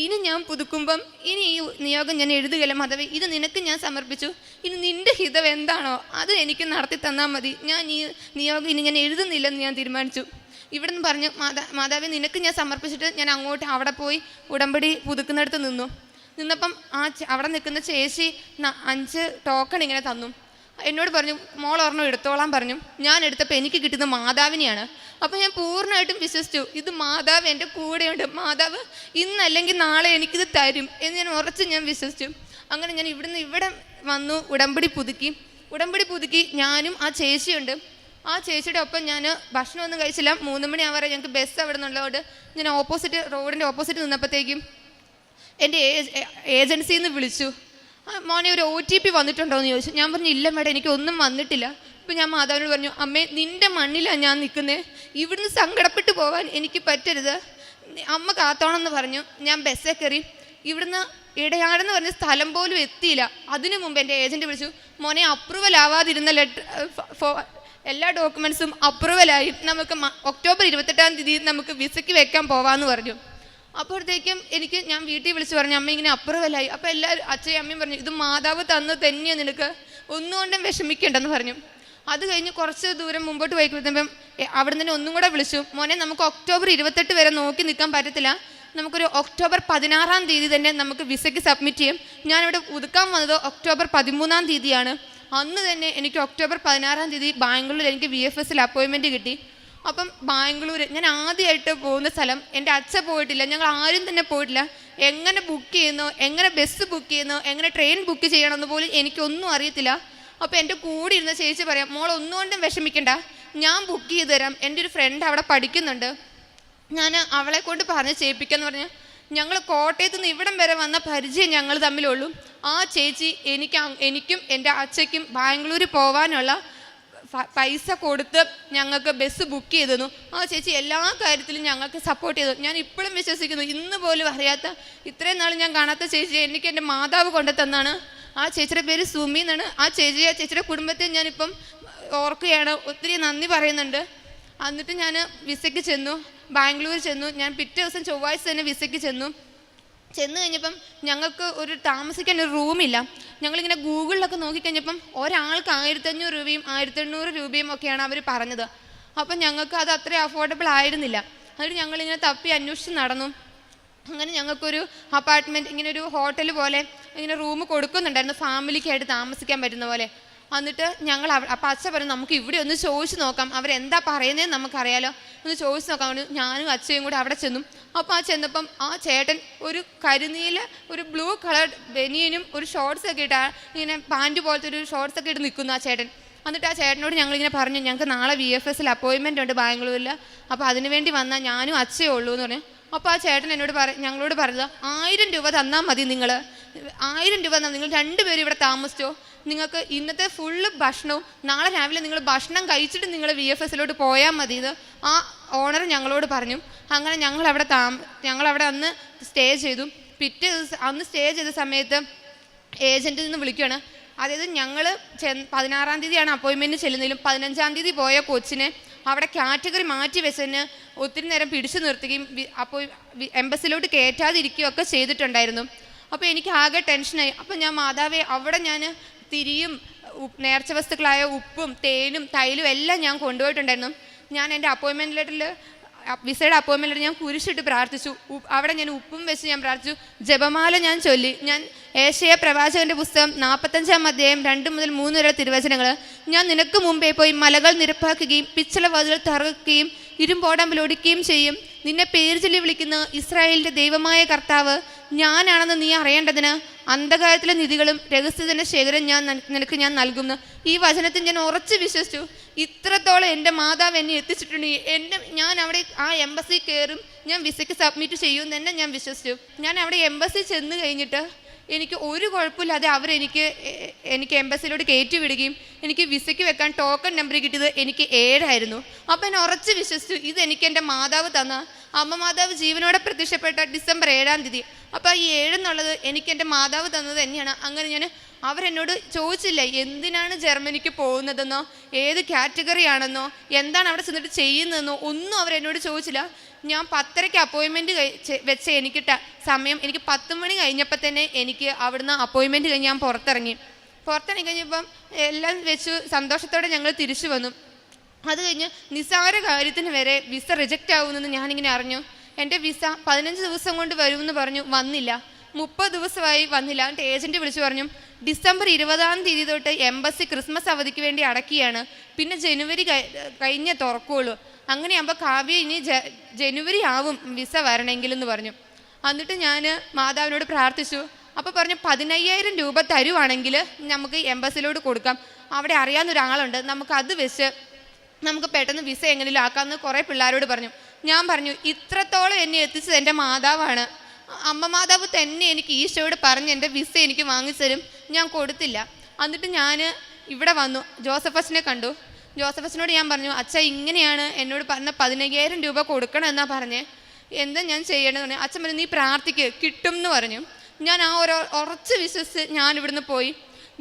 ഇനി ഞാൻ പുതുക്കുമ്പം ഇനി ഈ നിയോഗം ഞാൻ എഴുതുകയല്ല മാതാവേ, ഇത് നിനക്ക് ഞാൻ സമർപ്പിച്ചു. ഇനി നിൻ്റെ ഹിതം എന്താണോ അത് എനിക്ക് നടത്തി തന്നാൽ മതി. ഞാൻ ഈ നിയോഗം ഇനി ഞാൻ എഴുതുന്നില്ലെന്ന് ഞാൻ തീരുമാനിച്ചു. ഇവിടെ നിന്ന് പറഞ്ഞു, മാതാവേ നിനക്ക് ഞാൻ സമർപ്പിച്ചിട്ട് ഞാൻ അവിടെ പോയി ഉടമ്പടി പുതുക്കുന്നിടത്ത് നിന്നപ്പം അവിടെ നിൽക്കുന്ന ചേച്ചി 5 ടോക്കൺ ഇങ്ങനെ തന്നു. എന്നോട് പറഞ്ഞു, മോൾ ഒരെണ്ണം എടുത്തോളാൻ പറഞ്ഞു. ഞാൻ എടുത്തപ്പോൾ എനിക്ക് കിട്ടുന്ന മാതാവിനെയാണ്. അപ്പോൾ ഞാൻ പൂർണ്ണമായിട്ടും വിശ്വസിച്ചു, ഇത് മാതാവ് എൻ്റെ കൂടെയുണ്ട്, മാതാവ് ഇന്നല്ലെങ്കിൽ നാളെ എനിക്കിത് തരും എന്ന് ഞാൻ വിശ്വസിച്ചു. അങ്ങനെ ഞാൻ ഇവിടെ വന്നു ഉടമ്പടി പുതുക്കി ഞാനും ആ ചേച്ചിയുണ്ട്. ആ ചേച്ചിയുടെ ഒപ്പം ഞാൻ ഭക്ഷണമൊന്നും കഴിച്ചില്ല. 3 മണി ആവാറെ ഞങ്ങൾക്ക് ബസ് അവിടെ നിന്നുള്ളതുകൊണ്ട് ഞാൻ റോഡിൻ്റെ ഓപ്പോസിറ്റ് നിന്നപ്പോഴത്തേക്കും എൻ്റെ ഏജൻസിയിൽ നിന്ന് വിളിച്ചു, മോനെ ഒരു OTP വന്നിട്ടുണ്ടോ എന്ന് ചോദിച്ചു. ഞാൻ പറഞ്ഞു, ഇല്ല മേഡം എനിക്കൊന്നും വന്നിട്ടില്ല. ഇപ്പം ഞാൻ മാതാവിനോട് പറഞ്ഞു, അമ്മേ നിൻ്റെ മണ്ണിലാണ് ഞാൻ നിൽക്കുന്നത്, ഇവിടുന്ന് സങ്കടപ്പെട്ടു പോകാൻ എനിക്ക് പറ്റരുത്, അമ്മ കാത്തോണമെന്ന് പറഞ്ഞു. ഞാൻ ബസ്സിൽ കയറി. ഇവിടുന്ന് ഇടയാടെന്ന് പറഞ്ഞ സ്ഥലം പോലും എത്തിയില്ല. അതിനു മുമ്പ് എൻ്റെ ഏജൻറ്റ് വിളിച്ചു, മോനെ അപ്രൂവൽ ആവാതിരുന്ന എല്ലാ ഡോക്യുമെൻറ്റ്സും അപ്രൂവലായി, നമുക്ക് ഒക്ടോബർ 28 തീയതി നമുക്ക് വിസയ്ക്ക് വെക്കാൻ പോവാമെന്ന് പറഞ്ഞു. അപ്പോഴത്തേക്കും ഞാൻ വീട്ടിൽ വിളിച്ച് പറഞ്ഞു, അമ്മ ഇങ്ങനെ അപ്രൂവലായി. അപ്പോൾ എല്ലാവരും അച്ഛയും അമ്മയും പറഞ്ഞു, ഇത് മാതാവ് തന്നു തന്നെയാണ്, നിനക്ക് ഒന്നുകൊണ്ടും വിഷമിക്കേണ്ടെന്ന് പറഞ്ഞു. അത് കഴിഞ്ഞ് കുറച്ച് ദൂരം മുമ്പോട്ട് പോയി കഴിയുമ്പം അവിടെ നിന്ന് ഒന്നും കൂടെ വിളിച്ചു, മോനെ നമുക്ക് ഒക്ടോബർ 28 വരെ നോക്കി നിൽക്കാൻ പറ്റത്തില്ല, നമുക്കൊരു ഒക്ടോബർ 16 തീയതി തന്നെ നമുക്ക് വിസയ്ക്ക് സബ്മിറ്റ് ചെയ്യും. ഞാനിവിടെ പുതുക്കാൻ വന്നത് ഒക്ടോബർ 13 തീയതിയാണ്. അന്ന് തന്നെ എനിക്ക് ഒക്ടോബർ 16 തീയതി ബാംഗ്ലൂരിൽ എനിക്ക് VFSൽ അപ്പോയിൻമെൻറ്റ് കിട്ടി. അപ്പം ബാംഗ്ലൂർ ഞാൻ ആദ്യമായിട്ട് പോകുന്ന സ്ഥലം, എൻ്റെ അച്ഛൻ പോയിട്ടില്ല, ഞങ്ങൾ ആരും തന്നെ പോയിട്ടില്ല. എങ്ങനെ ബുക്ക് ചെയ്യുന്നു, എങ്ങനെ ബസ് ബുക്ക് ചെയ്യുന്നു, എങ്ങനെ ട്രെയിൻ ബുക്ക് ചെയ്യണമെന്ന് പോലും എനിക്കൊന്നും അറിയത്തില്ല. അപ്പോൾ എൻ്റെ കൂടെ ഇരുന്ന ചേച്ചി പറയാം, മോൾ ഒന്നുകൊണ്ടും വിഷമിക്കണ്ട, ഞാൻ ബുക്ക് ചെയ്ത് തരാം, എൻ്റെ ഒരു ഫ്രണ്ട് അവിടെ പഠിക്കുന്നുണ്ട്, ഞാൻ അവളെ കൊണ്ട് പറഞ്ഞ് ചെയ്യിപ്പിക്കാമെന്ന് പറഞ്ഞ് ഞങ്ങൾ കോട്ടയത്ത് നിന്ന് ഇവിടം വരെ വന്ന പരിചയം ഞങ്ങൾ തമ്മിലുള്ളൂ. ആ ചേച്ചി എനിക്കും എൻ്റെ അച്ഛയ്ക്കും ബാംഗ്ലൂർ പോകാനുള്ള പൈസ കൊടുത്ത് ഞങ്ങൾക്ക് ബസ് ബുക്ക് ചെയ്തു തന്നു. ആ ചേച്ചി എല്ലാ കാര്യത്തിലും ഞങ്ങൾക്ക് സപ്പോർട്ട് ചെയ്തു. ഞാൻ ഇപ്പോഴും വിശ്വസിക്കുന്നു, ഇന്ന് പോലും അറിയാത്ത, ഇത്രയും നാൾ ഞാൻ കാണാത്ത ചേച്ചി എനിക്ക് എൻ്റെ മാതാവ് കൊണ്ടു തന്നാണ്. ആ ചേച്ചിയുടെ പേര് സുമി എന്നാണ്. ആ ചേച്ചിയുടെ കുടുംബത്തെ ഞാനിപ്പം ഓർക്കുകയാണ്, ഒത്തിരി നന്ദി പറയുന്നുണ്ട്. എന്നിട്ട് ഞാൻ വിസയ്ക്ക് ചെന്നു, ബാംഗ്ലൂർ ചെന്നു. ഞാൻ പിറ്റേ ദിവസം ചൊവ്വാഴ്ച തന്നെ വിസയ്ക്ക് ചെന്നു കഴിഞ്ഞപ്പം ഞങ്ങൾക്ക് ഒരു താമസിക്കാൻ ഒരു റൂമില്ല. ഞങ്ങളിങ്ങനെ ഗൂഗിളിലൊക്കെ നോക്കിക്കഴിഞ്ഞപ്പം ഒരാൾക്ക് 1500 രൂപയും 1800 രൂപയും ഒക്കെയാണ് അവർ പറഞ്ഞത്. അപ്പം ഞങ്ങൾക്ക് അത് അത്ര അഫോർഡബിൾ ആയിരുന്നില്ല. എന്നിട്ട് ഞങ്ങളിങ്ങനെ തപ്പി അന്വേഷിച്ച് നടന്നു. അങ്ങനെ ഞങ്ങൾക്കൊരു അപ്പാർട്ട്മെൻറ്റ്, ഇങ്ങനെ ഒരു ഹോട്ടൽ പോലെ ഇങ്ങനെ റൂം കൊടുക്കുന്നുണ്ടായിരുന്നു, ഫാമിലിക്കായിട്ട് താമസിക്കാൻ പറ്റുന്ന പോലെ. എന്നിട്ട് ഞങ്ങൾ അപ്പം അച്ഛൻ പറഞ്ഞു, നമുക്ക് ഇവിടെ ഒന്ന് ചോദിച്ച് നോക്കാം, അവരെന്താ പറയുന്നതെന്ന് നമുക്കറിയാലോ, ഒന്ന് ചോദിച്ച് നോക്കാം. ഞാനും അച്ഛയും കൂടെ അവിടെ ചെന്നു. അപ്പോൾ ചെന്നപ്പം ആ ചേട്ടൻ ഒരു കരിനീല ഒരു ബ്ലൂ കളർ ബനിയനും ഒരു ഷോർട്ട്സൊക്കെ ഇട്ട്, ഇങ്ങനെ പാൻറ്റ് പോലത്തെ ഒരു ഷോർട്ട്സൊക്കെ ഇട്ട് നിൽക്കുന്നു ആ ചേട്ടൻ. എന്നിട്ട് ആ ചേട്ടനോട് ഞങ്ങളിങ്ങനെ പറഞ്ഞു, ഞങ്ങൾക്ക് നാളെ VFSൽ അപ്പോയിൻമെൻ്റ് ഉണ്ട് ബാംഗ്ലൂരിൽ, അപ്പോൾ അതിന് വേണ്ടി വന്നാൽ ഞാനും അച്ഛയേ ഉള്ളൂ എന്ന് പറഞ്ഞു. അപ്പോൾ ആ ചേട്ടൻ ഞങ്ങളോട് പറഞ്ഞത്, 1000 രൂപ തന്നാൽ മതി, നിങ്ങൾ 1000 രൂപ തന്നാൽ നിങ്ങൾ 2 പേരും ഇവിടെ താമസിച്ചോ, നിങ്ങൾക്ക് ഇന്നത്തെ ഫുള്ള് ഭക്ഷണവും നാളെ രാവിലെ നിങ്ങൾ ഭക്ഷണം കഴിച്ചിട്ട് നിങ്ങൾ VFSലോട്ട് പോയാൽ മതി എന്ന് ആ ഓണർ ഞങ്ങളോട് പറഞ്ഞു. അങ്ങനെ ഞങ്ങളവിടെ അന്ന് സ്റ്റേ ചെയ്തു. പിറ്റേ ദിവസം അന്ന് സ്റ്റേ ചെയ്ത സമയത്ത് ഏജൻറ്റിൽ നിന്ന് വിളിക്കുകയാണ്. അതായത് ഞങ്ങൾ 16-ാം തീയതിയാണ് അപ്പോയിൻമെൻറ്റ് ചെല്ലുന്നതിലും 15-ാം തീയതി പോയ കൊച്ചിനെ അവിടെ കാറ്റഗറി മാറ്റി വെച്ചതിന് ഒത്തിരി നേരം പിടിച്ചു നിർത്തുകയും അപ്പോൾ എംബസിലോട്ട് കയറ്റാതിരിക്കുകയൊക്കെ ചെയ്തിട്ടുണ്ടായിരുന്നു. അപ്പോൾ എനിക്ക് ആകെ ടെൻഷനായി. അപ്പോൾ ഞാൻ മാതാവേ, അവിടെ ഞാൻ തിരിയും നേർച്ച വസ്തുക്കളായ ഉപ്പും തേനും തൈലും എല്ലാം ഞാൻ കൊണ്ടുപോയിട്ടുണ്ടായിരുന്നു. ഞാൻ എൻ്റെ അപ്പോയിൻമെൻറ്റ് ലെറ്ററിൽ, വിസയുടെ അപ്പോയിൻമെൻറ്റ് ലെറ്റർ ഞാൻ കുരിശിട്ട് പ്രാർത്ഥിച്ചു. അവിടെ ഞാൻ ഉപ്പും വെച്ച് ഞാൻ പ്രാർത്ഥിച്ചു, ജപമാല ഞാൻ ചൊല്ലി. ഞാൻ ഏശയ്യാ പ്രവാചകൻ്റെ പുസ്തകം 45-ാം അധ്യായം 2 മുതൽ 3 വരെ തിരുവചനങ്ങൾ, ഞാൻ നിനക്ക് മുമ്പേ പോയി മലകൾ നിരപ്പാക്കുകയും പിച്ചള വാതിലുകൾ തകർക്കുകയും ഇരുമ്പോടമ്പിൽ ഒടിക്കുകയും ചെയ്യും. നിന്നെ പേര് ചൊല്ലി വിളിക്കുന്ന ഇസ്രായേലിൻ്റെ ദൈവമായ കർത്താവ് ഞാനാണെന്ന് നീ അറിയേണ്ടതിന് അന്ധകാരത്തിലെ നിധികളും രഹസ്യത്തിൻ്റെ ശേഖരം നിനക്ക് ഞാൻ നൽകുന്നു. ഈ വചനത്തിൽ ഞാൻ ഉറച്ചു വിശ്വസിച്ചു. ഇത്രത്തോളം എൻ്റെ മാതാവ് എന്നെ എത്തിച്ചിട്ടുണ്ടെങ്കിൽ ഞാൻ അവിടെ ആ എംബസി കയറും, ഞാൻ വിസയ്ക്ക് സബ്മിറ്റ് ചെയ്യുമെന്ന് തന്നെ ഞാൻ വിശ്വസിച്ചു. ഞാൻ അവിടെ എംബസി ചെന്ന് കഴിഞ്ഞിട്ട് എനിക്ക് ഒരു കുഴപ്പമില്ലാതെ അവരെനിക്ക് എംബസിയിലോട്ട് കയറ്റി വിടുകയും എനിക്ക് വിസയ്ക്ക് വെക്കാൻ ടോക്കൺ നമ്പർ കിട്ടിയത് എനിക്ക് 7 ആയിരുന്നു. അപ്പം എന്നെ ഉറച്ച് വിശ്വസിച്ചു, ഇതെനിക്ക് എൻ്റെ മാതാവ് തന്ന, അമ്മ മാതാവ് ജീവനോടെ പ്രത്യക്ഷപ്പെട്ട ഡിസംബർ 7-ാം തീയതി. അപ്പോൾ ഈ 7 എന്നുള്ളത് എനിക്ക് എൻ്റെ മാതാവ് തന്നത് തന്നെയാണ്. അങ്ങനെ ഞാൻ അവരെന്നോട് ചോദിച്ചില്ല എന്തിനാണ് ജർമ്മനിക്ക് പോകുന്നതെന്നോ ഏത് കാറ്റഗറി ആണെന്നോ എന്താണ് അവിടെ ചെന്നിട്ട് ചെയ്യുന്നതെന്നോ ഒന്നും അവരെന്നോട് ചോദിച്ചില്ല. ഞാൻ 10:30 അപ്പോയിൻമെൻറ്റ് വെച്ച് എനിക്ക് സമയം, എനിക്ക് 10 മണി കഴിഞ്ഞപ്പോൾ തന്നെ എനിക്ക് അവിടുന്ന് അപ്പോയിൻമെൻറ്റ് കഴിഞ്ഞ് ഞാൻ പുറത്തിറങ്ങി കഴിഞ്ഞപ്പം എല്ലാം വെച്ച് സന്തോഷത്തോടെ ഞങ്ങൾ തിരിച്ചു വന്നു. അത് കഴിഞ്ഞ് നിസ്സാര കാര്യത്തിന് വരെ വിസ റിജക്റ്റ് ആകുമെന്ന് ഞാനിങ്ങനെ അറിഞ്ഞു. എൻ്റെ വിസ 15 ദിവസം കൊണ്ട് വരുമെന്ന് പറഞ്ഞു, വന്നില്ല. 30 ദിവസമായി വന്നില്ല. എന്നിട്ട് ഏജൻറ്റ് വിളിച്ചു പറഞ്ഞു, ഡിസംബർ 20-ാം തീയതി തൊട്ട് എംബസി ക്രിസ്മസ് അവധിക്ക് വേണ്ടി അടക്കിയാണ്, പിന്നെ ജനുവരി കഴിഞ്ഞേ തുറക്കുകയുള്ളൂ. അങ്ങനെയാകുമ്പോൾ കാവ്യ ഇനി ജനുവരി ആവും വിസ വരണമെങ്കിലെന്ന് പറഞ്ഞു. എന്നിട്ട് ഞാൻ മാതാവിനോട് പ്രാർത്ഥിച്ചു. അപ്പോൾ പറഞ്ഞു 15,000 രൂപ തരുവാണെങ്കിൽ നമുക്ക് എംബസിലോട്ട് കൊടുക്കാം, അവിടെ അറിയാവുന്ന ഒരാളുണ്ട്, നമുക്കത് വെച്ച് നമുക്ക് പെട്ടെന്ന് വിസ എങ്ങനെയും ആക്കാമെന്ന് കുറേ പിള്ളേരോട് പറഞ്ഞു. ഞാൻ പറഞ്ഞു, ഇത്രത്തോളം എന്നെ എത്തിച്ചത് എൻ്റെ മാതാവാണ്, അമ്മ മാതാവ് തന്നെ എനിക്ക് ഈശോയോട് പറഞ്ഞ് എൻ്റെ വിസ എനിക്ക് വാങ്ങിത്തരും, ഞാൻ കൊടുത്തില്ല. എന്നിട്ട് ഞാൻ ഇവിടെ വന്നു, ജോസഫസിനെ കണ്ടു. ജോസഫസിനോട് ഞാൻ പറഞ്ഞു, അച്ഛ ഇങ്ങനെയാണ് എന്നോട് പറഞ്ഞ 15,000 രൂപ കൊടുക്കണം എന്നാ പറഞ്ഞേ, എന്താ ഞാൻ ചെയ്യണമെന്ന് പറഞ്ഞു. അച്ഛൻ പറഞ്ഞു, നീ പ്രാർത്ഥിക്ക്, കിട്ടും എന്ന് പറഞ്ഞു. ഞാൻ ആ ഉറച്ച് വിശ്വസിച്ച് ഞാൻ ഇവിടുന്ന് പോയി.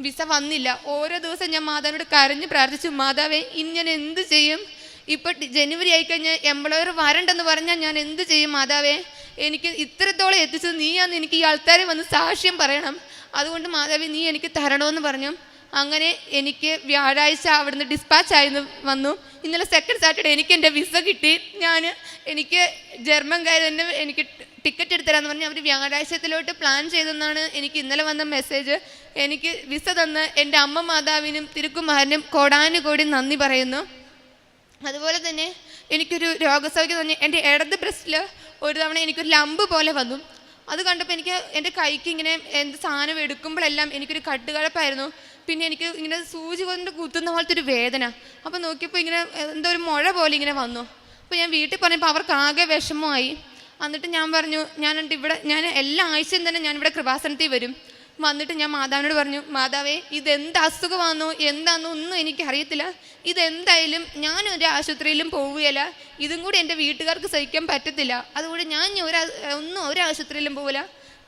വിസ വന്നില്ല. ഓരോ ദിവസം ഞാൻ മാതാവിനോട് കരഞ്ഞ് പ്രാർത്ഥിച്ചു, മാതാവേ ഇനി ഞാൻ എന്ത് ചെയ്യും, ഇപ്പോൾ ജനുവരി ആയിക്കഴിഞ്ഞാൽ എംപ്ലോയർ വരണ്ടെന്ന് പറഞ്ഞാൽ ഞാൻ എന്ത് ചെയ്യും മാതാവേ, എനിക്ക് ഇത്രത്തോളം എത്തിച്ചത് നീയാന്ന് എനിക്ക് ഈ ആൾക്കാരെ വന്ന് സാക്ഷ്യം പറയണം, അതുകൊണ്ട് മാതാവേ നീ എനിക്ക് തരണമെന്ന് പറഞ്ഞു. അങ്ങനെ എനിക്ക് വ്യാഴാഴ്ച അവിടുന്ന് ഡിസ്പാച്ച് വന്നു. ഇന്നലെ സെക്കൻഡ് സാറ്റർഡേ എനിക്ക് എൻ്റെ വിസ കിട്ടി. എനിക്ക് ജർമ്മൻകാർ തന്നെ എനിക്ക് ടിക്കറ്റ് എടുത്തരാന്ന് പറഞ്ഞ് അവർ വ്യാഴാഴ്ചത്തിലോട്ട് പ്ലാൻ ചെയ്തെന്നാണ് എനിക്ക് ഇന്നലെ വന്ന മെസ്സേജ്. എനിക്ക് വിസ തന്ന് എൻ്റെ അമ്മ മാതാവിനും തിരുക്കുമാരനും കോടാനുകോടി നന്ദി പറയുന്നു. അതുപോലെ തന്നെ എനിക്കൊരു രോഗസൗഖ്യം തോന്നി. എൻ്റെ ഇടത് ബ്രസ്റ്റിൽ ഒരു തവണ എനിക്കൊരു ലംബ് പോലെ വന്നു. അത് കണ്ടപ്പോൾ എനിക്ക് എൻ്റെ കൈക്ക് ഇങ്ങനെ എന്ത് സാധനം എടുക്കുമ്പോഴെല്ലാം എനിക്കൊരു കട്ടുകഴപ്പായിരുന്നു. പിന്നെ എനിക്ക് ഇങ്ങനെ സൂചി കൊണ്ട് കുത്തുന്ന പോലത്തെ ഒരു വേദന. അപ്പോൾ നോക്കിയപ്പോൾ ഇങ്ങനെ എന്തോ ഒരു മുഴ പോലെ ഇങ്ങനെ വന്നു. അപ്പോൾ ഞാൻ വീട്ടിൽ പറഞ്ഞപ്പോൾ അവർക്ക് ആകെ വിഷമമായി. എന്നിട്ട് ഞാൻ പറഞ്ഞു, ഞാൻ എല്ലാ ആഴ്ചയും തന്നെ ഞാനിവിടെ കൃപാസനത്തിൽ വരും. വന്നിട്ട് ഞാൻ മാതാവിനോട് പറഞ്ഞു, മാതാവേ, ഇതെന്ത് അസുഖമാണെന്നോ എന്താണെന്നോ ഒന്നും എനിക്കറിയത്തില്ല. ഇതെന്തായാലും ഞാനൊരു ആശുപത്രിയിലും പോവുകയില്ല. ഇതും കൂടി എൻ്റെ വീട്ടുകാർക്ക് സഹിക്കാൻ പറ്റത്തില്ല. അതുകൊണ്ട് ഞാൻ ഒരു ആശുപത്രിയിലും പോവില്ല.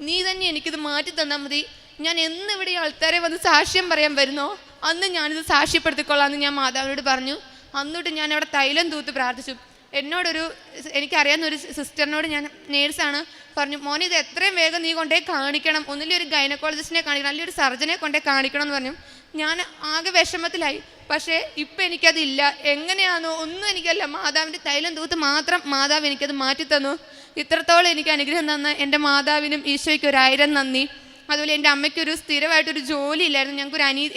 നീ തന്നെ എനിക്കിത് മാറ്റി തന്നാൽ മതി. ഞാൻ എന്നിവിടെ ആൾക്കാരെ വന്ന് സാക്ഷ്യം പറയാൻ വരുന്നോ അന്ന് ഞാനിത് സാക്ഷ്യപ്പെടുത്തിക്കൊള്ളാമെന്ന് ഞാൻ മാതാവിനോട് പറഞ്ഞു. എന്നിട്ട് ഞാൻ അവിടെ തൈലം തൂത്ത് പ്രാർത്ഥിച്ചു. എനിക്കറിയാവുന്ന ഒരു സിസ്റ്ററിനോട്, ഞാൻ നേഴ്സാണ്, പറഞ്ഞു, മോനെ ഇത് എത്രയും വേഗം നീ കൊണ്ടേ കാണിക്കണം. ഒന്നിലും ഒരു ഗൈനക്കോളജിസ്റ്റിനെ കാണിക്കണം, അല്ലെങ്കിൽ ഒരു സർജനെ കൊണ്ടേ കാണിക്കണം എന്ന് പറഞ്ഞു. ഞാൻ ആകെ വിഷമത്തിലായി. പക്ഷേ ഇപ്പം എനിക്കതില്ല. എങ്ങനെയാണോ ഒന്നും എനിക്കല്ല, മാതാവിൻ്റെ തൈലം തൂത്ത് മാത്രം മാതാവ് എനിക്കത് മാറ്റിത്തന്നു. ഇത്രത്തോളം എനിക്ക് അനുഗ്രഹം തന്ന എൻ്റെ മാതാവിനും ഈശോയ്ക്ക് 1000 നന്ദി. അതുപോലെ എൻ്റെ അമ്മയ്ക്കൊരു സ്ഥിരമായിട്ടൊരു ജോലി ഇല്ലായിരുന്നു.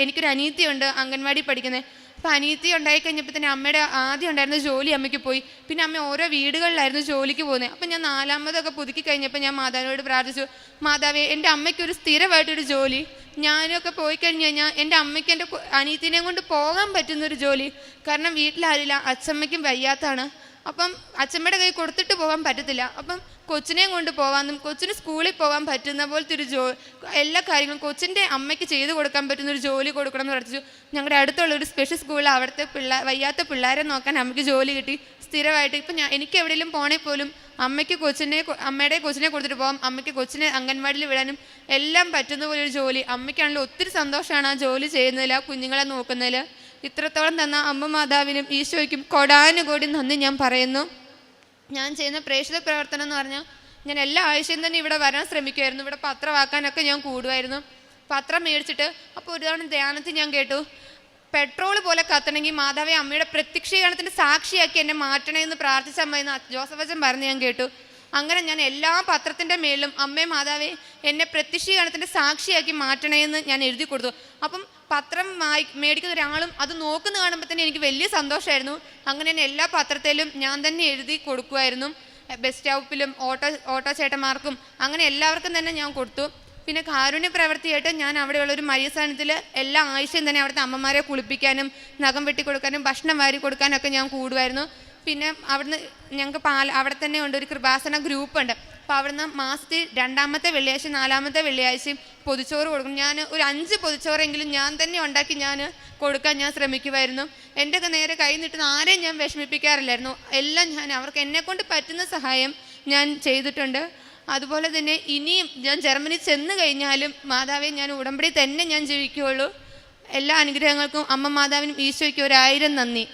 എനിക്കൊരു അനിയത്തിയുണ്ട്, അംഗൻവാടി പഠിക്കുന്നത്. അപ്പോൾ അനിയത്തി ഉണ്ടായി കഴിഞ്ഞപ്പോൾ തന്നെ അമ്മയുടെ ആദ്യം ഉണ്ടായിരുന്ന ജോലി അമ്മയ്ക്ക് പോയി. പിന്നെ അമ്മ ഓരോ വീടുകളിലായിരുന്നു ജോലിക്ക് പോകുന്നത്. അപ്പം ഞാൻ 4ാമതൊക്കെ പുതുക്കി കഴിഞ്ഞപ്പോൾ ഞാൻ മാതാവിനോട് പ്രാർത്ഥിച്ചു, മാതാവേ, എൻ്റെ അമ്മയ്ക്കൊരു സ്ഥിരമായിട്ടൊരു ജോലി, ഞാനൊക്കെ പോയി കഴിഞ്ഞ് കഴിഞ്ഞാൽ എൻ്റെ അമ്മയ്ക്ക് എൻ്റെ അനിയത്തിനെയും കൊണ്ട് പോകാൻ പറ്റുന്നൊരു ജോലി. കാരണം വീട്ടിലാരില്ല, അച്ഛമ്മയ്ക്കും വയ്യാത്താണ്. അപ്പം അച്ഛമ്മയുടെ കൈ കൊടുത്തിട്ട് പോകാൻ പറ്റത്തില്ല. അപ്പം കൊച്ചിനെയും കൊണ്ട് പോകാമെന്നും കൊച്ചിന് സ്കൂളിൽ പോകാൻ പറ്റുന്ന പോലത്തെ ഒരു എല്ലാ കാര്യങ്ങളും കൊച്ചിൻ്റെ അമ്മയ്ക്ക് ചെയ്ത് കൊടുക്കാൻ പറ്റുന്നൊരു ജോലി കൊടുക്കണം എന്ന് പ്രാർത്ഥിച്ചു. ഞങ്ങളുടെ അടുത്തുള്ള ഒരു സ്പെഷ്യൽ സ്കൂളിൽ അവിടുത്തെ വയ്യാത്ത പിള്ളേരെ നോക്കാൻ അമ്മയ്ക്ക് ജോലി കിട്ടി സ്ഥിരമായിട്ട്. ഇപ്പം എനിക്ക് എവിടെയെങ്കിലും പോണേ പോലും അമ്മയുടെ കൊച്ചിനെ കൊടുത്തിട്ട് പോകാം, അമ്മയ്ക്ക് കൊച്ചിനെ അംഗൻവാടിയിൽ വിടാനും എല്ലാം പറ്റുന്ന പോലെ ഒരു ജോലി. അമ്മയ്ക്കാണെങ്കിൽ ഒത്തിരി സന്തോഷമാണ് ആ ജോലി ചെയ്യുന്നതിൽ, ആ കുഞ്ഞുങ്ങളെ നോക്കുന്നതിൽ. ഇത്രത്തോളം തന്ന അമ്മ മാതാവിനും ഈശോയ്ക്കും കോടാനുകോടി നന്ദി ഞാൻ പറയുന്നു. ഞാൻ ചെയ്യുന്ന പ്രേക്ഷിത പ്രവർത്തനം എന്ന് പറഞ്ഞാൽ, ഞാൻ എല്ലാ ആഴ്ചയും തന്നെ ഇവിടെ വരാൻ ശ്രമിക്കുമായിരുന്നു. ഇവിടെ പത്രമാക്കാനൊക്കെ ഞാൻ കൂടുമായിരുന്നു. പത്രം മേടിച്ചിട്ട് അപ്പോൾ ഒരു തവണ ധ്യാനത്തിൽ ഞാൻ കേട്ടു, പെട്രോൾ പോലെ കത്തണമെങ്കിൽ മാതാവേ അമ്മയുടെ പ്രത്യക്ഷീകരണത്തിൻ്റെ സാക്ഷിയാക്കി എന്നെ മാറ്റണേ എന്ന് പ്രാർത്ഥിച്ചാൽ മതി എന്ന് ജോസഫ് അച്ഛൻ പറഞ്ഞ് ഞാൻ കേട്ടു. അങ്ങനെ ഞാൻ എല്ലാ പത്രത്തിൻ്റെ മേളിലും അമ്മേ മാതാവേ എന്നെ പ്രത്യക്ഷീകരണത്തിൻ്റെ സാക്ഷിയാക്കി മാറ്റണേ എന്ന് ഞാൻ എഴുതി കൊടുത്തു. അപ്പം പത്രം മേടിക്കുന്ന ഒരാളും അത് നോക്കുന്ന കാണുമ്പോൾ തന്നെ എനിക്ക് വലിയ സന്തോഷമായിരുന്നു. അങ്ങനെ തന്നെ എല്ലാ പത്രത്തിലും ഞാൻ തന്നെ എഴുതി കൊടുക്കുമായിരുന്നു. ബസ് സ്റ്റോപ്പിലും ഓട്ടോ ചേട്ടന്മാർക്കും അങ്ങനെ എല്ലാവർക്കും തന്നെ ഞാൻ കൊടുത്തു. പിന്നെ കാരുണ്യ പ്രവൃത്തിയായിട്ട് ഞാൻ അവിടെയുള്ളൊരു മരിയസ്ഥാനത്തിൽ എല്ലാ ആഴ്ചയും തന്നെ അവിടുത്തെ അമ്മമാരെ കുളിപ്പിക്കാനും നഖം വെട്ടി കൊടുക്കാനും ഭക്ഷണം വാരി കൊടുക്കാനൊക്കെ ഞാൻ കൂടുമായിരുന്നു. പിന്നെ അവിടുന്ന് ഞങ്ങൾക്ക് അവിടെ തന്നെ ഉണ്ട് ഒരു കൃപാസന ഗ്രൂപ്പുണ്ട്. അപ്പോൾ അവിടുന്ന് മാസത്തിൽ 2ാമത്തെ വെള്ളിയാഴ്ച 4ാമത്തെ വെള്ളിയാഴ്ചയും പൊതിച്ചോറ് കൊടുക്കും. ഞാൻ ഒരു 5 പൊതിച്ചോറെങ്കിലും ഞാൻ തന്നെ ഉണ്ടാക്കി ഞാൻ കൊടുക്കാൻ ഞാൻ ശ്രമിക്കുമായിരുന്നു. എൻ്റെയൊക്കെ നേരെ കൈ നീട്ടുന്ന ആരെയും ഞാൻ വിഷമിപ്പിക്കാറില്ലായിരുന്നു. എല്ലാം ഞാൻ അവർക്ക് എന്നെക്കൊണ്ട് പറ്റുന്ന സഹായം ഞാൻ ചെയ്തിട്ടുണ്ട്. അതുപോലെ തന്നെ ഇനിയും ഞാൻ ജർമ്മനി ചെന്ന് കഴിഞ്ഞാലും മാതാവേ ഞാൻ ഉടമ്പടി തന്നെ ഞാൻ ജീവിക്കുകയുള്ളൂ. എല്ലാ അനുഗ്രഹങ്ങൾക്കും അമ്മ മാതാവിനും ഈശോയ്ക്ക് 1000 നന്ദി.